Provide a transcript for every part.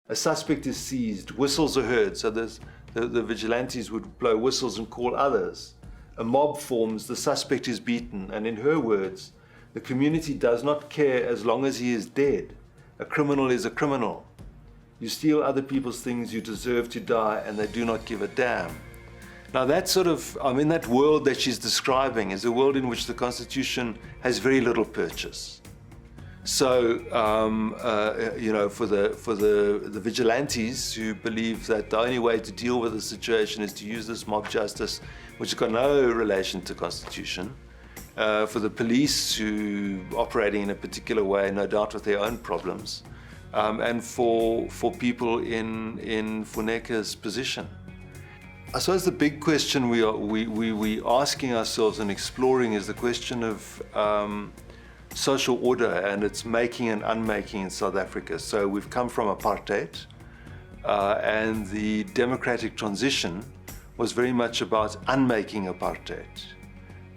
A suspect is seized, whistles are heard, so the vigilantes would blow whistles and call others. A mob forms, the suspect is beaten, and in her words, the community does not care as long as he is dead. A criminal is a criminal. You steal other people's things, you deserve to die, and they do not give a damn. Now that that world that she's describing is a world in which the Constitution has very little purchase. So, for the vigilantes who believe that the only way to deal with the situation is to use this mob justice, which has got no relation to Constitution, for the police who operating in a particular way, no doubt with their own problems, and for people in Funeka's position. I suppose the big question we asking ourselves and exploring is the question of social order and its making and unmaking in South Africa. So we've come from apartheid, and the democratic transition was very much about unmaking apartheid.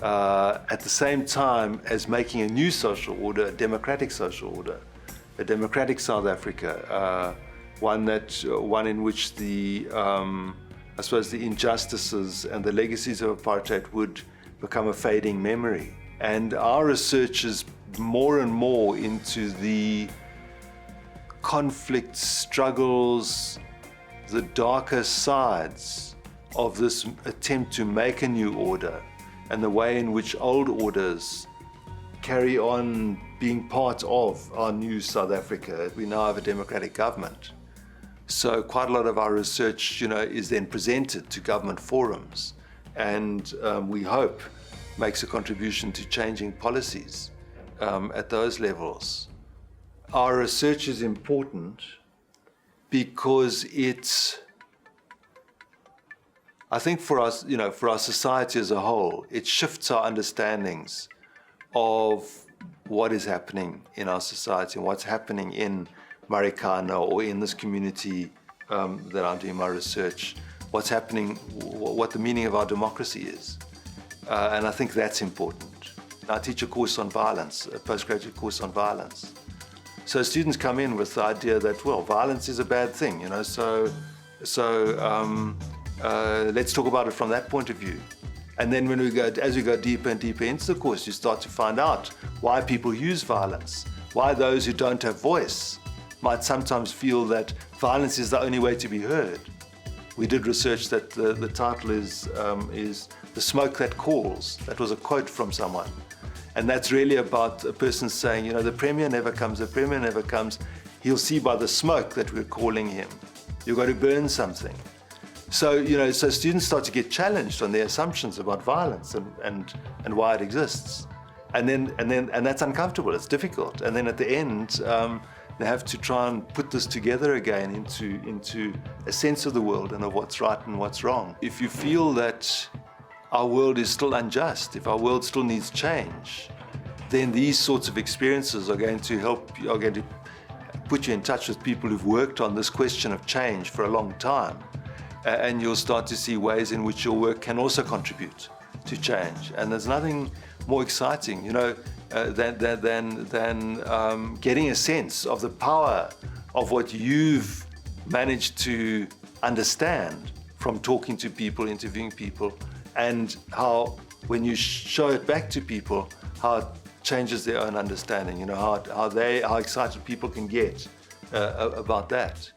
At the same time as making a new social order, a democratic social order, a democratic South Africa, one in which the injustices and the legacies of apartheid would become a fading memory. And our research is more and more into the conflicts, struggles, the darker sides of this attempt to make a new order and the way in which old orders carry on being part of our new South Africa. We now have a democratic government. So quite a lot of our research, is then presented to government forums and we hope makes a contribution to changing policies at those levels. Our research is important because I think for us, for our society as a whole, it shifts our understandings of what is happening in our society and what's happening in Marikana or in this community that I'm doing my research, what's happening, what the meaning of our democracy is. And I think that's important. I teach a course on violence, a postgraduate course on violence. So students come in with the idea that, well, violence is a bad thing, so let's talk about it from that point of view. And then as we go deeper and deeper into the course, you start to find out why people use violence, why those who don't have voice might sometimes feel that violence is the only way to be heard. We did research that the title is The Smoke That Calls. That was a quote from someone. And that's really about a person saying, the Premier never comes, He'll see by the smoke that we're calling him. You've got to burn something. So, so students start to get challenged on their assumptions about violence and why it exists. And that's uncomfortable, it's difficult. And then at the end, they have to try and put this together again into a sense of the world and of what's right and what's wrong. If you feel that our world is still unjust, if our world still needs change, then these sorts of experiences are going to put you in touch with people who've worked on this question of change for a long time. And you'll start to see ways in which your work can also contribute to change. And there's nothing more exciting, than getting a sense of the power of what you've managed to understand from talking to people, interviewing people, and how, when you show it back to people, how it changes their own understanding. How excited people can get about that.